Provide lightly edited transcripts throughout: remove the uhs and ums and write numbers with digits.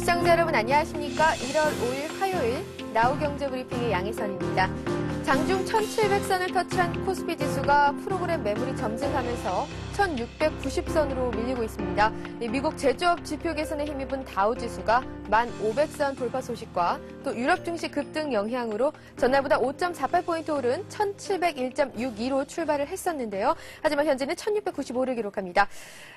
시청자 여러분 안녕하십니까? 1월 5일 화요일 나우경제브리핑의 양희선입니다. 장중 1700선을 터치한 코스피 지수가 프로그램 매물이 점증하면서 1690선으로 밀리고 있습니다. 미국 제조업 지표 개선에 힘입은 다우지수가 1500선 돌파 소식과 또 유럽 증시 급등 영향으로 전날보다 5.48포인트 오른 1701.62로 출발을 했었는데요. 하지만 현재는 1695를 기록합니다.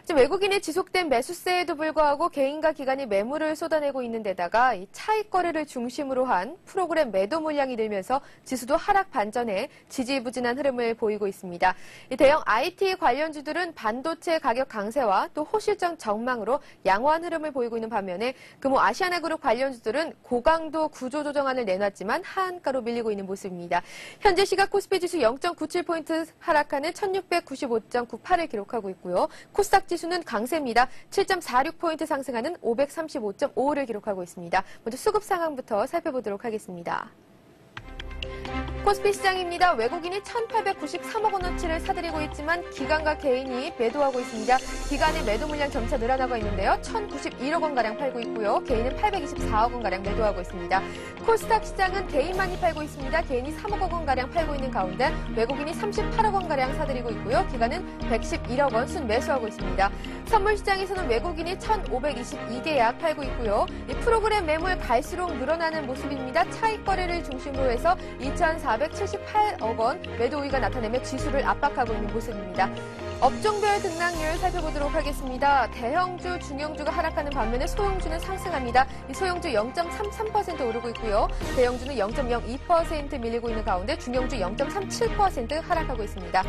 지금 외국인의 지속된 매수세에도 불구하고 개인과 기관이 매물을 쏟아내고 있는 데다가 이 차익 거래를 중심으로 한 프로그램 매도 물량이 늘면서 지수도 하락 반전에 지지부진한 흐름을 보이고 있습니다. 이 대형 IT 관련주들은 반도체 가격 강세와 또 호실적 전망으로 양호한 흐름을 보이고 있는 반면에 금호 아시아나그룹 관련주들은 고강도 구조조정안을 내놨지만 하한가로 밀리고 있는 모습입니다. 현재 시각 코스피 지수 0.97포인트 하락하는 1695.98을 기록하고 있고요. 코스닥 지수는 강세입니다. 7.46포인트 상승하는 535.55를 기록하고 있습니다. 먼저 수급 상황부터 살펴보도록 하겠습니다. 코스피 시장입니다. 외국인이 1,893억 원어치를 사들이고 있지만 기관과 개인이 매도하고 있습니다. 기관의 매도 물량 점차 늘어나고 있는데요. 1,091억 원가량 팔고 있고요. 개인은 824억 원가량 매도하고 있습니다. 코스닥 시장은 개인만이 팔고 있습니다. 개인이 3억 원가량 팔고 있는 가운데 외국인이 38억 원가량 사들이고 있고요. 기관은 111억 원 순매수하고 있습니다. 선물 시장에서는 외국인이 1,522개약 팔고 있고요. 이 프로그램 매물 갈수록 늘어나는 모습입니다. 차익 거래를 중심으로 해서 2,478억 원 매도 우위가 나타내며 지수를 압박하고 있는 모습입니다. 업종별 등락률 살펴보도록 하겠습니다. 대형주, 중형주가 하락하는 반면에 소형주는 상승합니다. 이 소형주 0.33% 오르고 있고요. 대형주는 0.02% 밀리고 있는 가운데 중형주 0.37% 하락하고 있습니다.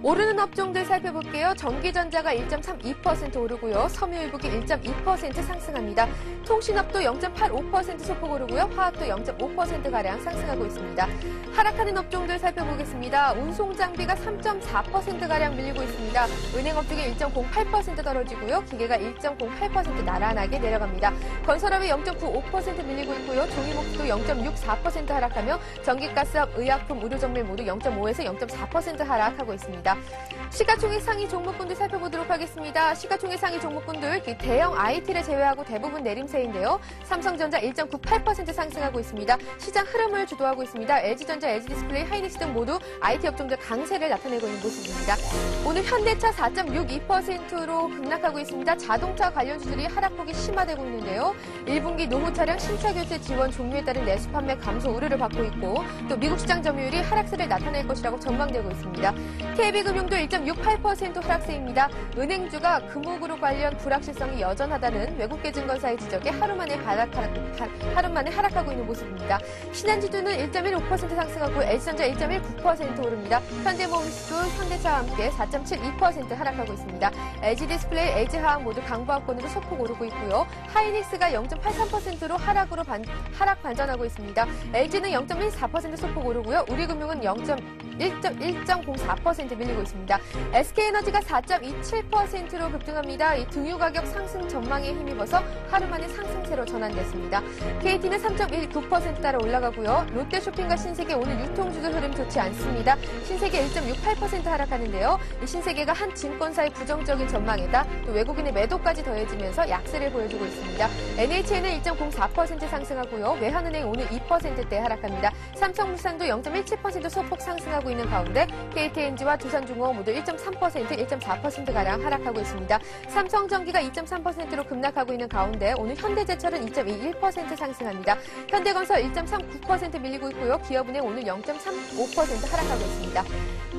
오르는 업종들 살펴볼게요. 전기전자가 1.32% 오르고요. 섬유유복이 1.2% 상승합니다. 통신업도 0.85% 소폭 오르고요. 화학도 0.5%가량 상승하고 있습니다. 하락하는 업종들 살펴보겠습니다. 운송장비가 3.4%가량 밀리고 있습니다. 은행업 쪽에 1.08% 떨어지고요. 기계가 1.08% 나란하게 내려갑니다. 건설업이 0.95% 밀리고 있고요. 종이목도 0.64% 하락하며 전기가스업, 의약품, 의료정밀 모두 0.5에서 0.4% 하락하고 있습니다. 시가총액 상위 종목군들 살펴보도록 하겠습니다. 시가총액 상위 종목군들 대형 IT를 제외하고 대부분 내림세인데요. 삼성전자 1.98% 상승하고 있습니다. 시장 흐름을 주도하고 있습니다. LG전자, LG디스플레이, 하이닉스 등 모두 IT 업종들 강세를 나타내고 있는 모습입니다. 오늘 현대차 4.62%로 급락하고 있습니다. 자동차 관련주들이 하락폭이 심화되고 있는데요. 1분기 노후 차량 신차 교체 지원 종료에 따른 내수 판매 감소 우려를 받고 있고 또 미국 시장 점유율이 하락세를 나타낼 것이라고 전망되고 있습니다. KB금융도 1.68% 하락세입니다. 은행주가 금호그룹 관련 불확실성이 여전하다는 외국계 증권사의 지적에 하루 만에 하락하고 있는 모습입니다. 신한지주는 1.15% 상승하고 LG전자 1.19% 오릅니다. 현대모비스도 현대차와 함께 4.72% 하락하고 있습니다. LG디스플레이, LG화학 모두 강보합권으로 소폭 오르고 있고요. 하이닉스가 0.83%로 하락 반전하고 있습니다. LG는 0.14% 소폭 오르고요. 우리금융은 1.04% 밀리고 있습니다. SK에너지가 4.27%로 급등합니다. 이 등유 가격 상승 전망에 힘입어서 하루 만에 상승세로 전환됐습니다. KT는 3.19% 따라 올라가고요. 롯데쇼핑과 신세계 오늘 유통주들 흐름 좋지 않습니다. 신세계 1.68% 하락하는데요. 이 신세계가 한 증권사의 부정적인 전망에다 또 외국인의 매도까지 더해지면서 약세를 보여주고 있습니다. NHN은 1.04% 상승하고요. 외환은행 오늘 2%대 하락합니다. 삼성물산도 0.17% 소폭 상승하고 있는 가운데 KTNG와 두산중공업 모두 1.3%, 1.4%가량 하락하고 있습니다. 삼성전기가 2.3%로 급락하고 있는 가운데 오늘 현대제철은 2.21% 상승합니다. 현대건설 1.39% 밀리고 있고요. 기업은행 오늘 0.35% 하락하고 있습니다.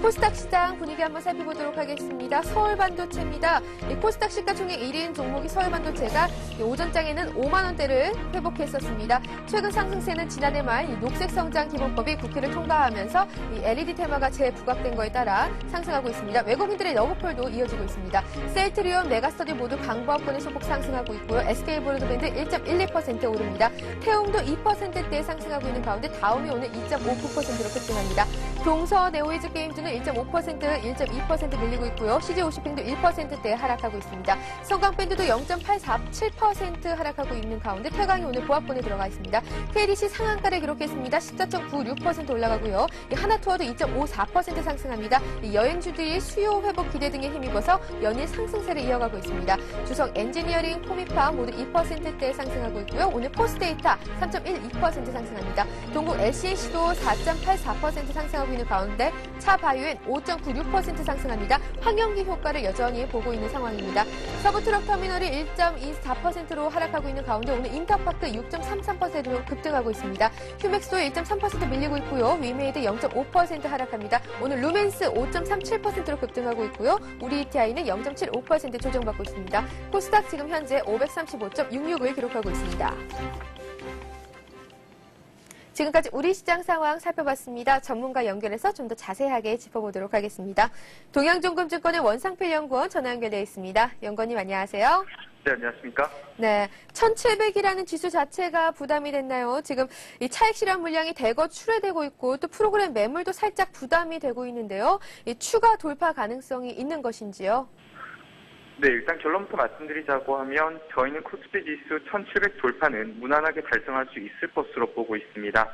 코스닥 시장 분위기 한번 살펴보도록 하겠습니다. 서울반도체입니다. 코스닥 시가총액 1위인 종목이 서울반도체가 오전장에는 5만 원대를 회복했었습니다. 최근 상승세는 지난해 말 녹색 성장 기본법이 국회를 통과하면서 LED 테마가 재부각된 거에 따라 상승하고 있습니다. 외국인들의 러브콜도 이어지고 있습니다. 셀트리온, 메가스터디 모두 강보합권의 소폭 상승하고 있고요. SK브로드밴드 1.12% 오릅니다. 태움도 2%대에 상승하고 있는 가운데 다음이 오늘 2.59%로 급등합니다. 동서 네오이즈 게임즈는 1.5%, 1.2% 밀리고 있고요. CJ50도 1%대 하락하고 있습니다. 성광밴드도 0.847% 하락하고 있는 가운데 태광이 오늘 보합권에 들어가 있습니다. KDC 상한가를 기록했습니다. 14.96% 올라가고요. 하나투어도 2.54% 상승합니다. 여행주들이 수요 회복 기대 등에 힘입어서 연일 상승세를 이어가고 있습니다. 주성 엔지니어링, 포미팜 모두 2%대 상승하고 있고요. 오늘 포스데이터 3.12% 상승합니다. 동국 LCNC도 4.84% 상승하고 있는 가운데 차바이오엔 5.96% 상승합니다. 황영기 효과를 여전히 보고 있는 상황입니다. 서부트럭터미널이 1.24%로 하락하고 있는 가운데 오늘 인터파크 6.33%로 급등하고 있습니다. 휴맥스도 1.3% 밀리고 있고요. 위메이드 0.5% 하락합니다. 오늘 루멘스 5.37%로 급등하고 있고요. 우리 ETI는 0.75% 조정받고 있습니다. 코스닥 지금 현재 535.66을 기록하고 있습니다. 지금까지 우리 시장 상황 살펴봤습니다. 전문가 연결해서 좀 더 자세하게 짚어보도록 하겠습니다. 동양종금증권의 원상필 연구원 전화 연결되어 있습니다. 연구원님 안녕하세요. 네, 안녕하십니까? 네, 1700이라는 지수 자체가 부담이 됐나요? 지금 이 차익 실현 물량이 대거 출회되고 있고 또 프로그램 매물도 살짝 부담이 되고 있는데요. 이 추가 돌파 가능성이 있는 것인지요? 네, 일단 결론부터 말씀드리자고 하면 저희는 코스피 지수 1700 돌파는 무난하게 달성할 수 있을 것으로 보고 있습니다.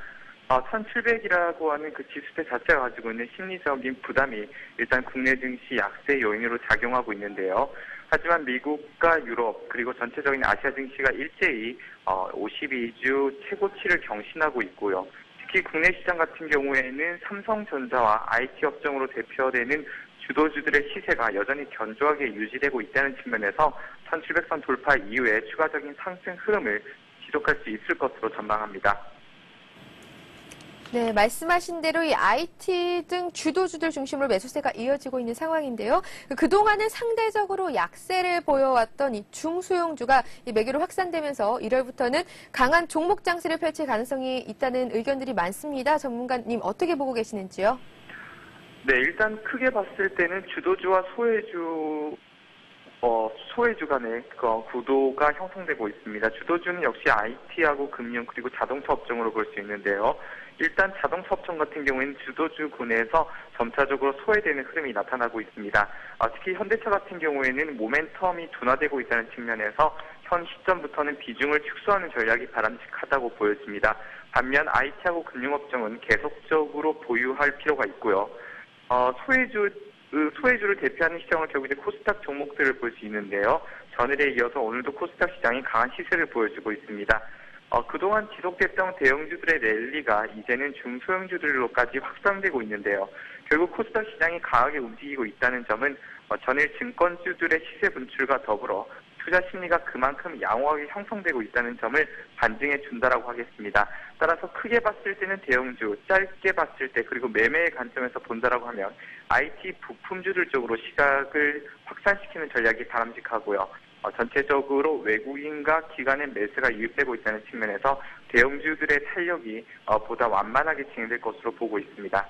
1700이라고 하는 그 지수대 자체가 가지고 있는 심리적인 부담이 일단 국내 증시 약세 요인으로 작용하고 있는데요. 하지만 미국과 유럽 그리고 전체적인 아시아 증시가 일제히 52주 최고치를 경신하고 있고요. 특히 국내 시장 같은 경우에는 삼성전자와 IT 업종으로 대표되는 주도주들의 시세가 여전히 견조하게 유지되고 있다는 측면에서 1700선 돌파 이후에 추가적인 상승 흐름을 지속할 수 있을 것으로 전망합니다. 네, 말씀하신 대로 이 IT 등 주도주들 중심으로 매수세가 이어지고 있는 상황인데요. 그동안은 상대적으로 약세를 보여왔던 이 중소형주가 이 매기로 확산되면서 1월부터는 강한 종목 장세를 펼칠 가능성이 있다는 의견들이 많습니다. 전문가님 어떻게 보고 계시는지요? 네, 일단 크게 봤을 때는 주도주와 소외주 간의 구도가 형성되고 있습니다. 주도주는 역시 IT하고 금융 그리고 자동차 업종으로 볼 수 있는데요. 일단 자동차 업종 같은 경우에는 주도주군 내에서 점차적으로 소외되는 흐름이 나타나고 있습니다. 특히 현대차 같은 경우에는 모멘텀이 둔화되고 있다는 측면에서 현 시점부터는 비중을 축소하는 전략이 바람직하다고 보여집니다. 반면 IT하고 금융업종은 계속적으로 보유할 필요가 있고요. 소외주를 대표하는 시장을 결국 이제 코스닥 종목들을 볼 수 있는데요. 전일에 이어서 오늘도 코스닥 시장이 강한 시세를 보여주고 있습니다. 그동안 지속됐던 대형주들의 랠리가 이제는 중소형주들로까지 확산되고 있는데요. 결국 코스닥 시장이 강하게 움직이고 있다는 점은 전일 증권주들의 시세 분출과 더불어 투자 심리가 그만큼 양호하게 형성되고 있다는 점을 반증해 준다라고 하겠습니다. 따라서 크게 봤을 때는 대형주, 짧게 봤을 때 그리고 매매의 관점에서 본다라고 하면 IT 부품주들 쪽으로 시각을 확산시키는 전략이 바람직하고요. 전체적으로 외국인과 기관의 매수가 유입되고 있다는 측면에서 대형주들의 탄력이 보다 완만하게 진행될 것으로 보고 있습니다.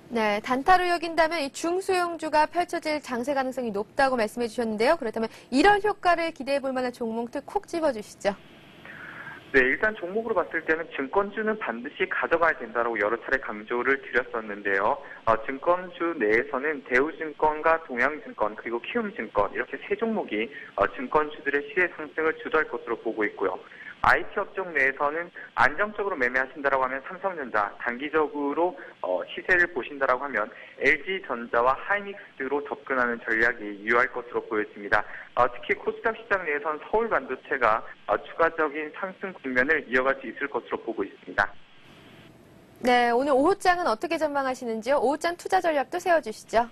네, 단타로 여긴다면 이 중소형주가 펼쳐질 장세 가능성이 높다고 말씀해 주셨는데요. 그렇다면 이런 효과를 기대해 볼 만한 종목들 콕 집어주시죠. 네, 일단 종목으로 봤을 때는 증권주는 반드시 가져가야 된다고 여러 차례 강조를 드렸었는데요. 증권주 내에서는 대우증권과 동양증권 그리고 키움증권 이렇게 세 종목이 증권주들의 시세 상승을 주도할 것으로 보고 있고요. IT 업종 내에서는 안정적으로 매매하신다라고 하면 삼성전자, 단기적으로 시세를 보신다라고 하면 LG전자와 하이닉스로 접근하는 전략이 유효할 것으로 보여집니다. 특히 코스닥 시장 내에서는 서울반도체가 추가적인 상승 국면을 이어갈 수 있을 것으로 보고 있습니다. 네, 오늘 오후장은 어떻게 전망하시는지요? 오후장 투자 전략도 세워주시죠.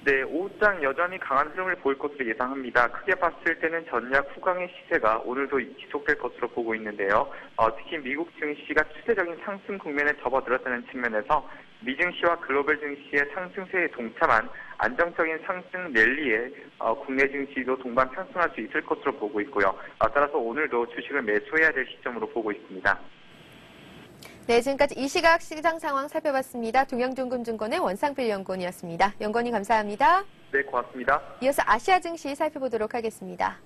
네, 오후장 여전히 강한 흐름을 보일 것으로 예상합니다. 크게 봤을 때는 전략 후강의 시세가 오늘도 지속될 것으로 보고 있는데요. 특히 미국 증시가 추세적인 상승 국면에 접어들었다는 측면에서 미 증시와 글로벌 증시의 상승세에 동참한 안정적인 상승 랠리에 국내 증시도 동반 상승할 수 있을 것으로 보고 있고요. 따라서 오늘도 주식을 매수해야 될 시점으로 보고 있습니다. 네, 지금까지 이 시각 시장 상황 살펴봤습니다. 동양종금증권의 원상필 연구원이었습니다. 연구원님 감사합니다. 네, 고맙습니다. 이어서 아시아 증시 살펴보도록 하겠습니다.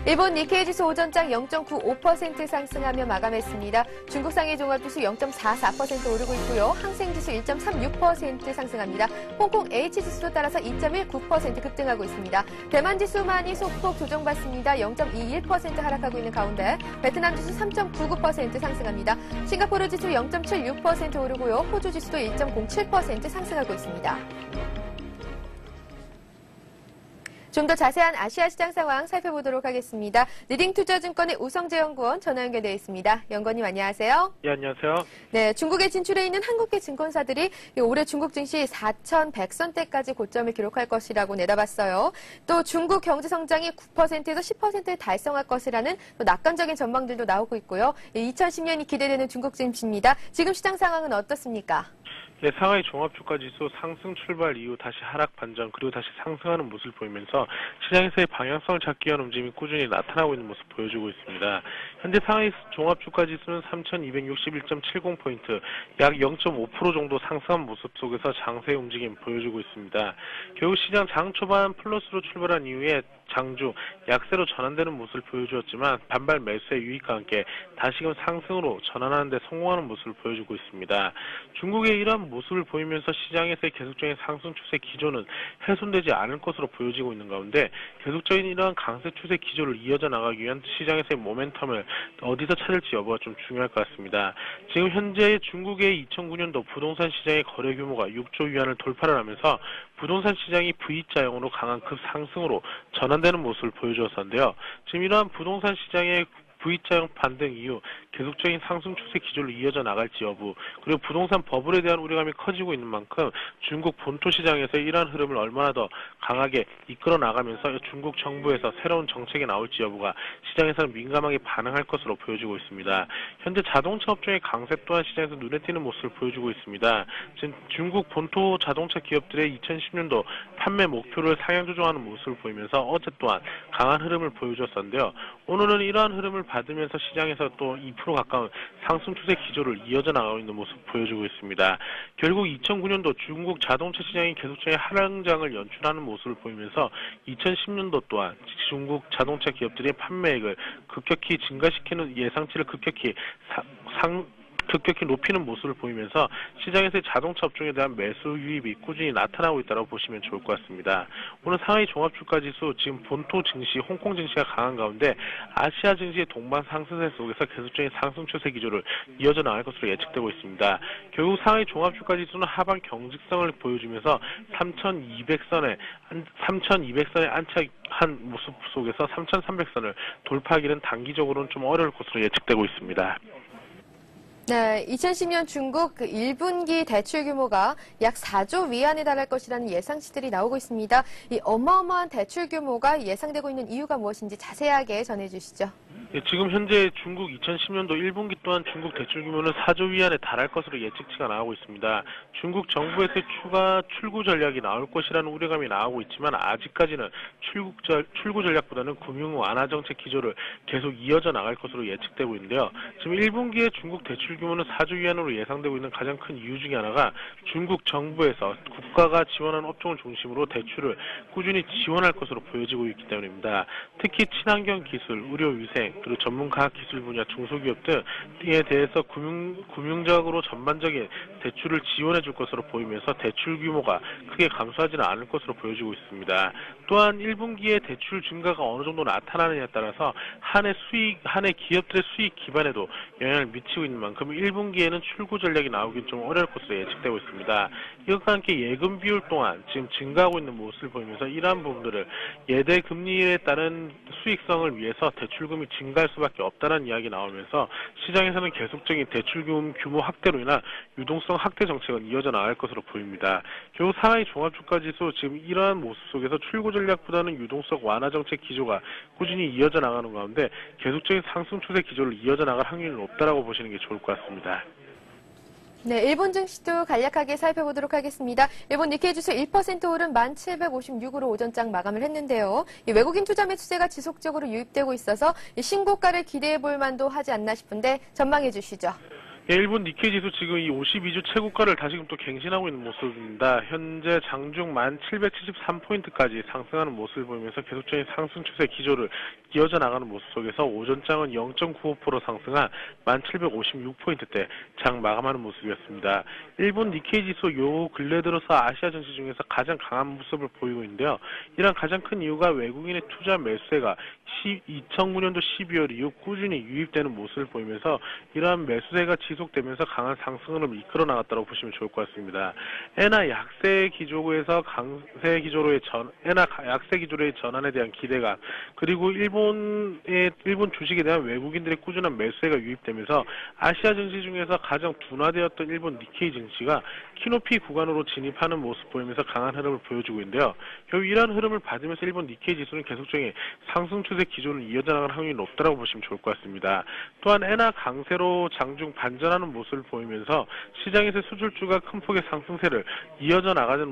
일본 니케이 지수 오전장 0.95% 상승하며 마감했습니다. 중국 상해 종합지수 0.44% 오르고 있고요. 항생지수 1.36% 상승합니다. 홍콩 H지수도 따라서 2.19% 급등하고 있습니다. 대만 지수만이 소폭 조정받습니다. 0.21% 하락하고 있는 가운데 베트남 지수 3.99% 상승합니다. 싱가포르 지수 0.76% 오르고요. 호주 지수도 1.07% 상승하고 있습니다. 좀 더 자세한 아시아 시장 상황 살펴보도록 하겠습니다. 리딩투자증권의 우성재 연구원 전화 연결되어 있습니다. 연구원님 안녕하세요. 예, 안녕하세요. 네, 중국에 진출해 있는 한국계 증권사들이 올해 중국 증시 4,100선대까지 고점을 기록할 것이라고 내다봤어요. 또 중국 경제 성장이 9%에서 10%를 달성할 것이라는 또 낙관적인 전망들도 나오고 있고요. 2010년이 기대되는 중국 증시입니다. 지금 시장 상황은 어떻습니까? 예, 상하이 종합주가지수 상승 출발 이후 다시 하락 반전 그리고 다시 상승하는 모습을 보이면서 시장에서의 방향성을 찾기 위한 움직임이 꾸준히 나타나고 있는 모습 보여주고 있습니다. 현재 상하이 종합주가지수는 3,261.70포인트, 약 0.5% 정도 상승한 모습 속에서 장세의 움직임 보여주고 있습니다. 결국 시장 장 초반 플러스로 출발한 이후에 장중 약세로 전환되는 모습을 보여주었지만 반발 매수의 유익과 함께 다시금 상승으로 전환하는 데 성공하는 모습을 보여주고 있습니다. 중국의 이러한 모습을 보이면서 시장에서의 계속적인 상승 추세 기조는 훼손되지 않을 것으로 보여지고 있는 가운데 계속적인 이러한 강세 추세 기조를 이어져 나가기 위한 시장에서의 모멘텀을 어디서 찾을지 여부가 좀 중요할 것 같습니다. 지금 현재 중국의 2009년도 부동산 시장의 거래 규모가 6조 위안을 돌파를 하면서 부동산 시장이 V자형으로 강한 급상승으로 전환되는 모습을 보여주었었는데요. 지금 이러한 부동산 시장의 V자형 반등 이후 계속적인 상승 추세 기조를 이어져 나갈지 여부, 그리고 부동산 버블에 대한 우려감이 커지고 있는 만큼 중국 본토 시장에서 이러한 흐름을 얼마나 더 강하게 이끌어 나가면서 중국 정부에서 새로운 정책이 나올지 여부가 시장에서는 민감하게 반응할 것으로 보여지고 있습니다. 현재 자동차 업종의 강세 또한 시장에서 눈에 띄는 모습을 보여주고 있습니다. 지금 중국 본토 자동차 기업들의 2010년도 판매 목표를 상향 조정하는 모습을 보이면서 어제 또한 강한 흐름을 보여주었었는데요. 오늘은 이러한 흐름을 받으면서 시장에서 또 2% 가까운 상승 추세 기조를 이어져 나가고 있는 모습 보여주고 있습니다. 결국 2009년도 중국 자동차 시장이 계속적인 하락장을 연출하는 모습을 보이면서 2010년도 또한 중국 자동차 기업들의 판매액을 급격히 증가시키는 예상치를 급격히 높이는 모습을 보이면서 시장에서의 자동차 업종에 대한 매수 유입이 꾸준히 나타나고 있다고 보시면 좋을 것 같습니다. 오늘 상하이 종합주가지수 지금 본토 증시, 홍콩 증시가 강한 가운데 아시아 증시의 동반 상승세 속에서 계속적인 상승 추세 기조를 이어져 나갈 것으로 예측되고 있습니다. 결국 상하이 종합주가지수는 하방 경직성을 보여주면서 3,200선에 안착한 모습 속에서 3,300선을 돌파하기는 단기적으로는 좀 어려울 것으로 예측되고 있습니다. 네, 2010년 중국 1분기 대출 규모가 약 4조 위안에 달할 것이라는 예상치들이 나오고 있습니다. 이 어마어마한 대출 규모가 예상되고 있는 이유가 무엇인지 자세하게 전해주시죠. 예, 지금 현재 중국 2010년도 1분기 또한 중국 대출 규모는 4조 위안에 달할 것으로 예측치가 나오고 있습니다. 중국 정부에서의 추가 출구 전략이 나올 것이라는 우려감이 나오고 있지만 아직까지는 출구 전략보다는 금융 완화 정책 기조를 계속 이어져 나갈 것으로 예측되고 있는데요. 지금 1분기에 중국 대출 규모는 4조 위안으로 예상되고 있는 가장 큰 이유 중에 하나가 중국 정부에서 국가가 지원하는 업종을 중심으로 대출을 꾸준히 지원할 것으로 보여지고 있기 때문입니다. 특히 친환경 기술, 의료위생, 그리고 전문 과학기술 분야 중소기업 등에 대해서 금융적으로 전반적인 대출을 지원해 줄 것으로 보이면서 대출 규모가 크게 감소하지는 않을 것으로 보여지고 있습니다. 또한 1분기에 대출 증가가 어느 정도 나타나느냐에 따라서 한 해 기업들의 수익 기반에도 영향을 미치고 있는 만큼 1분기에는 출구 전략이 나오긴 좀 어려울 것으로 예측되고 있습니다. 이것과 함께 예금 비율 또한 지금 증가하고 있는 모습을 보이면서 이러한 부분들을 예대 금리에 따른 수익성을 위해서 대출금이 증가할 수밖에 없다는 이야기 나오면서 시장에서는 계속적인 대출금 규모 확대로 인한 유동성 확대 정책은 이어져 나갈 것으로 보입니다. 결국 상하이 종합주가지수 지금 이러한 모습 속에서 출구 전략보다는 유동성 완화 정책 기조가 꾸준히 이어져 나가는 가운데 계속적인 상승 추세 기조를 이어져 나갈 확률이 높다라고 보시는 게 좋을 것 같습니다. 네, 일본 증시도 간략하게 살펴보도록 하겠습니다. 일본 니케이 지수 1% 오른 1756으로 오전장 마감을 했는데요. 외국인 투자 매수세가 지속적으로 유입되고 있어서 신고가를 기대해 볼 만도 하지 않나 싶은데 전망해 주시죠. 예, 일본 니케이 지수 지금 이 52주 최고가를 다시금 또 갱신하고 있는 모습입니다. 현재 장중 1773포인트까지 상승하는 모습을 보이면서 계속적인 상승 추세 기조를 이어져 나가는 모습 속에서 오전장은 0.95% 상승한 1756포인트대 장 마감하는 모습이었습니다. 일본 니케이 지수 요 근래 들어서 아시아 증시 중에서 가장 강한 모습을 보이고 있는데요. 이런 가장 큰 이유가 외국인의 투자 매수세가 2009년도 12월 이후 꾸준히 유입되는 모습을 보이면서 이러한 매수세가 지속되면서 강한 상승 흐름을 이끌어 나갔다고 보시면 좋을 것 같습니다. 엔화 약세 기조에서 강세 기조로의 엔화 약세 기조로의 전환에 대한 기대감, 그리고 일본 주식에 대한 외국인들의 꾸준한 매수세가 유입되면서 아시아 증시 중에서 가장 둔화되었던 일본 니케이 증시가 키높이 구간으로 진입하는 모습 보이면서 강한 흐름을 보여주고 있는데요. 결국 이러한 흐름을 받으면서 일본 니케이 지수는 계속적인 상승 추세 기조를 이어져 나가는 확률이 높다고 보시면 좋을 것 같습니다. 또한 엔화 강세로 장중 반전하는 모습을 보이면서 시장에서 수출주가 큰 폭의 상승세를 이어져 나가는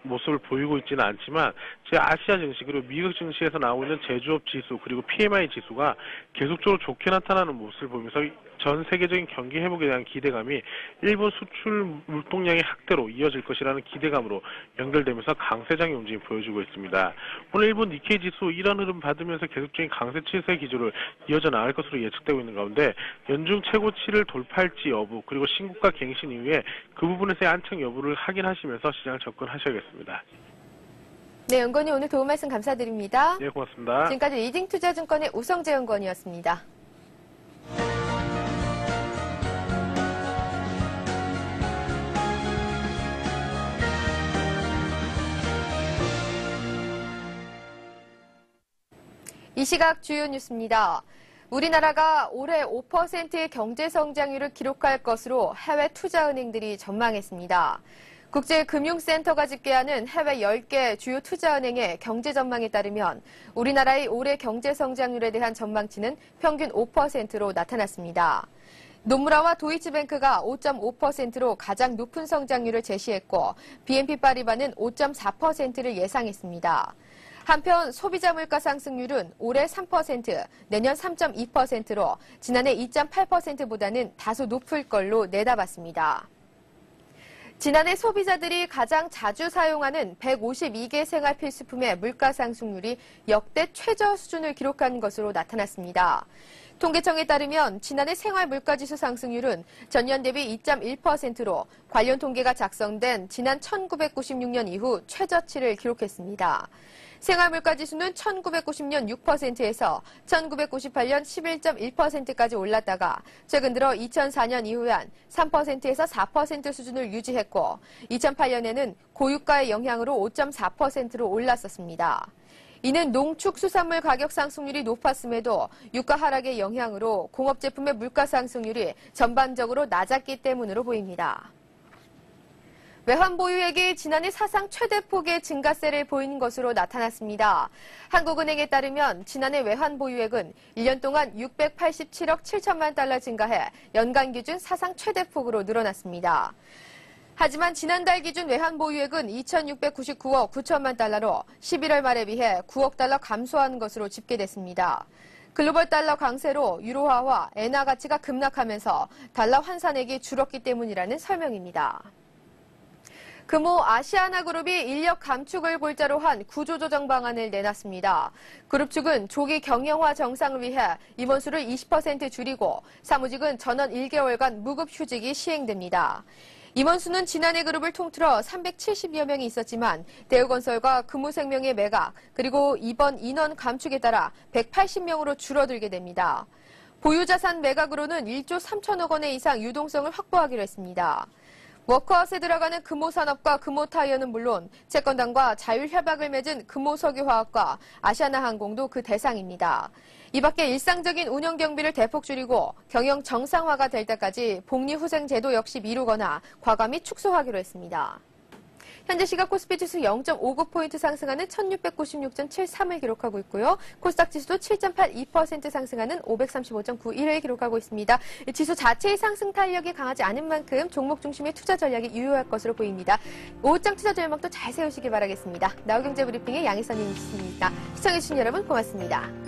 모습을 보이고 있지는 않지만 제 아시아 증시 그리고 미국 증시에서 나오고 있는 제조업 지수 그리고 PMI 지수가 계속적으로 좋게 나타나는 모습을 보이면서 전 세계적인 경기 회복에 대한 기대감이 일본 수출 물동량의 확대로 이어질 것이라는 기대감으로 연결되면서 강세장의 움직임을 보여주고 있습니다. 오늘 일본 니케이 지수 이런 흐름 받으면서 계속적인 강세 추세 기조를 이어져 나갈 것으로 예측되고 있는 가운데 연중 최고치를 돌파할지 여부 그리고 신고가 갱신 이후에 그 부분에서의 안착 여부를 확인하시면서 시장을 접근하셔야겠습니다. 네, 연구원님 오늘 도움 말씀 감사드립니다. 네, 고맙습니다. 지금까지 리딩투자증권의 우성재 연구원이었습니다. 이 시각 주요 뉴스입니다. 우리나라가 올해 5%의 경제 성장률을 기록할 것으로 해외 투자은행들이 전망했습니다. 국제금융센터가 집계하는 해외 10개 주요 투자은행의 경제 전망에 따르면 우리나라의 올해 경제 성장률에 대한 전망치는 평균 5%로 나타났습니다. 노무라와 도이치뱅크가 5.5%로 가장 높은 성장률을 제시했고 BNP 파리바는 5.4%를 예상했습니다. 한편 소비자 물가 상승률은 올해 3%, 내년 3.2%로 지난해 2.8%보다는 다소 높을 걸로 내다봤습니다. 지난해 소비자들이 가장 자주 사용하는 152개 생활 필수품의 물가 상승률이 역대 최저 수준을 기록한 것으로 나타났습니다. 통계청에 따르면 지난해 생활 물가지수 상승률은 전년 대비 2.1%로 관련 통계가 작성된 지난 1996년 이후 최저치를 기록했습니다. 생활물가지수는 1990년 6%에서 1998년 11.1%까지 올랐다가 최근 들어 2004년 이후엔 3%에서 4% 수준을 유지했고 2008년에는 고유가의 영향으로 5.4%로 올랐었습니다. 이는 농축수산물 가격 상승률이 높았음에도 유가 하락의 영향으로 공업제품의 물가 상승률이 전반적으로 낮았기 때문으로 보입니다. 외환 보유액이 지난해 사상 최대 폭의 증가세를 보인 것으로 나타났습니다. 한국은행에 따르면 지난해 외환 보유액은 1년 동안 687억 7천만 달러 증가해 연간 기준 사상 최대 폭으로 늘어났습니다. 하지만 지난달 기준 외환 보유액은 2,699억 9천만 달러로 11월 말에 비해 9억 달러 감소한 것으로 집계됐습니다. 글로벌 달러 강세로 유로화와 엔화 가치가 급락하면서 달러 환산액이 줄었기 때문이라는 설명입니다. 금호 아시아나그룹이 인력 감축을 골자로 한 구조조정 방안을 내놨습니다. 그룹 측은 조기 경영화 정상을 위해 임원수를 20% 줄이고 사무직은 전원 1개월간 무급휴직이 시행됩니다. 임원수는 지난해 그룹을 통틀어 370여 명이 있었지만 대우건설과 금호생명의 매각 그리고 이번 인원 감축에 따라 180명으로 줄어들게 됩니다. 보유자산 매각으로는 1조 3천억 원의 이상 유동성을 확보하기로 했습니다. 워크아웃에 들어가는 금호산업과 금호타이어는 물론 채권단과 자율협약을 맺은 금호석유화학과 아시아나항공도 그 대상입니다. 이 밖에 일상적인 운영 경비를 대폭 줄이고 경영 정상화가 될 때까지 복리후생 제도 역시 미루거나 과감히 축소하기로 했습니다. 현재 시각 코스피 지수 0.59포인트 상승하는 1696.73을 기록하고 있고요. 코스닥 지수도 7.82% 상승하는 535.91을 기록하고 있습니다. 지수 자체의 상승 탄력이 강하지 않은 만큼 종목 중심의 투자 전략이 유효할 것으로 보입니다. 오후장 투자 전략도 잘 세우시길 바라겠습니다. 나우경제브리핑의 양희선이었습니다. 시청해주신 여러분 고맙습니다.